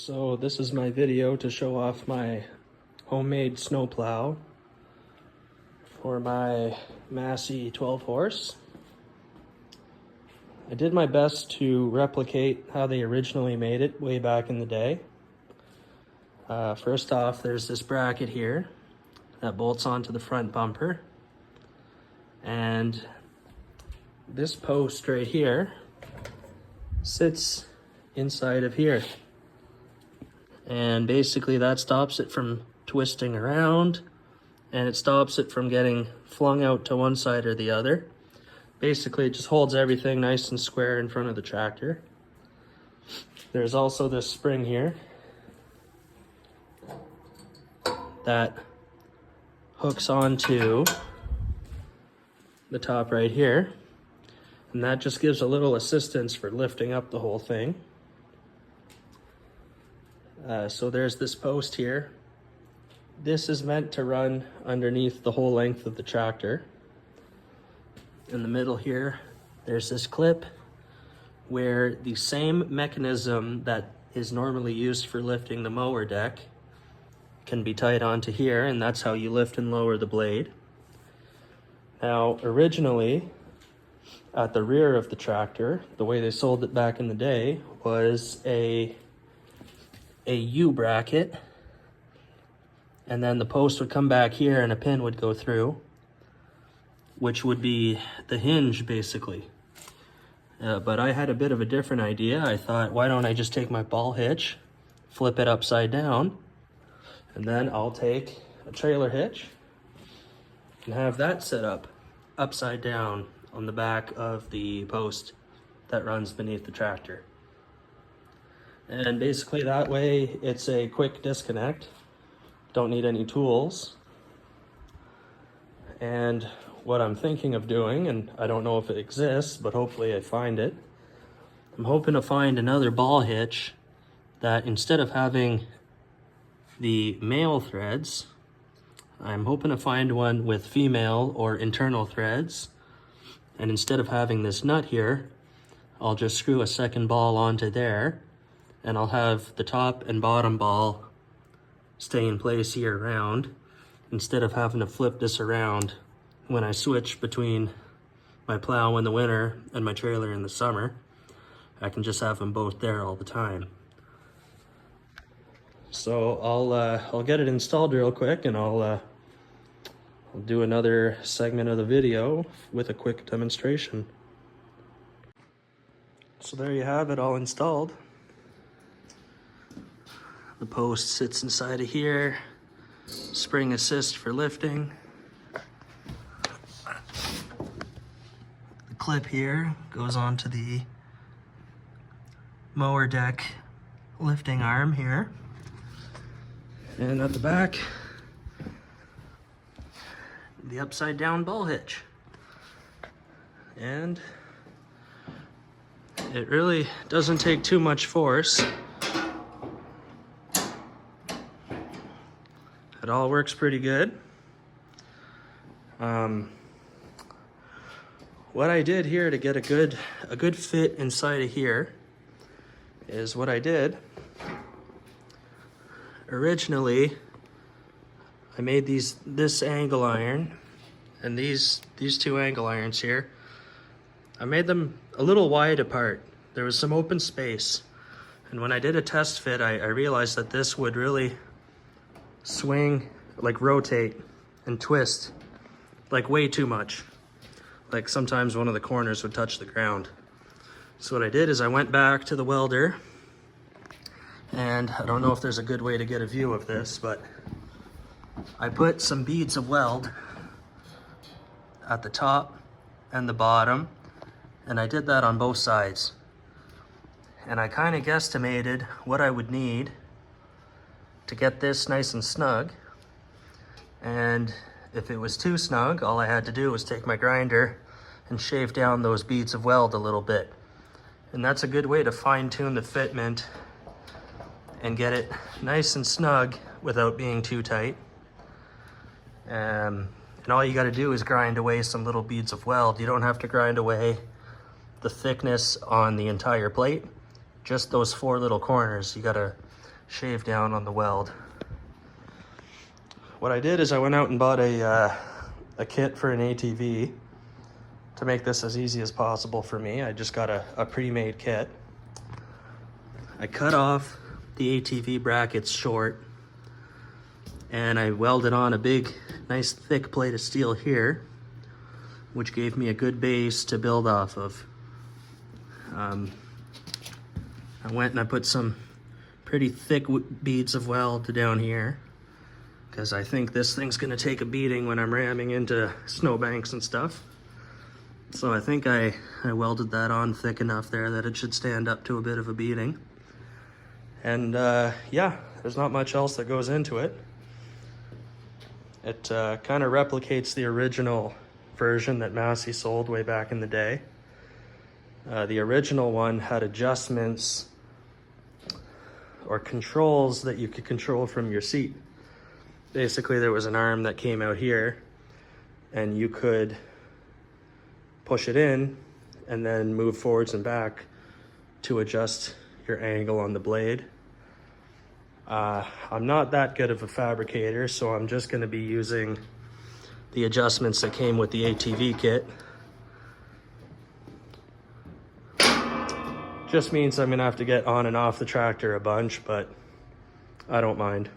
So this is my video to show off my homemade snowplow for my Massey 12 horse. I did my best to replicate how they originally made it way back in the day. First off, there's this bracket here that bolts onto the front bumper, and this post right here sits inside of here, and basically that stops it from twisting around, and it stops it from getting flung out to one side or the other. Basically, it just holds everything nice and square in front of the tractor. There's also this spring here that hooks onto the top right here, and that just gives a little assistance for lifting up the whole thing. So there's this post here. This is meant to run underneath the whole length of the tractor. In the middle here, there's this clip where the same mechanism that is normally used for lifting the mower deck can be tied onto here, and that's how you lift and lower the blade. Now, originally, at the rear of the tractor, the way they sold it back in the day was a U bracket, and then the post would come back here and a pin would go through, which would be the hinge basically. But I had a bit of a different idea. I thought, why don't I just take my ball hitch, flip it upside down, and then I'll take a trailer hitch and have that set up upside down on the back of the post that runs beneath the tractor. And basically that way it's a quick disconnect. Don't need any tools. And what I'm thinking of doing, and I don't know if it exists, but hopefully I find it, I'm hoping to find another ball hitch that, instead of having the male threads, I'm hoping to find one with female or internal threads. And instead of having this nut here, I'll just screw a second ball onto there, and I'll have the top and bottom ball stay in place year round, instead of having to flip this around when I switch between my plow in the winter and my trailer in the summer. I can just have them both there all the time. So I'll get it installed real quick, and I'll do another segment of the video with a quick demonstration. So there you have it all installed. The post sits inside of here, spring assist for lifting. The clip here goes onto the mower deck lifting arm here. And at the back, the upside down ball hitch. And it really doesn't take too much force. It all works pretty good. What I did here to get a good fit inside of here is what I did. Originally, I made this angle iron and these two angle irons here. I made them a little wide apart. There was some open space, and when I did a test fit, I realized that this would really swing, like rotate and twist, like way too much. Like sometimes one of the corners would touch the ground. So what I did is I went back to the welder, and I don't know if there's a good way to get a view of this, but I put some beads of weld at the top and the bottom, and I did that on both sides. And I kind of guesstimated what I would need to get this nice and snug. And if it was too snug, all I had to do was take my grinder and shave down those beads of weld a little bit. And that's a good way to fine-tune the fitment and get it nice and snug without being too tight. And all you got to do is grind away some little beads of weld. You don't have to grind away the thickness on the entire plate, just those 4 little corners. You got to shave down on the weld. What I did is I went out and bought a kit for an ATV to make this as easy as possible for me. I just got a pre-made kit. I cut off the ATV brackets short and I welded on a big, nice thick plate of steel here, which gave me a good base to build off of. I went and I put some pretty thick beads of weld down here because I think this thing's gonna take a beating when I'm ramming into snowbanks and stuff. So I think I welded that on thick enough there that it should stand up to a bit of a beating. And yeah, there's not much else that goes into it. It kind of replicates the original version that Massey sold way back in the day. The original one had adjustments or controls that you could control from your seat. Basically, there was an arm that came out here and you could push it in and then move forwards and back to adjust your angle on the blade. I'm not that good of a fabricator, so I'm just going to be using the adjustments that came with the ATV kit. Just means I'm going to have to get on and off the tractor a bunch, but I don't mind.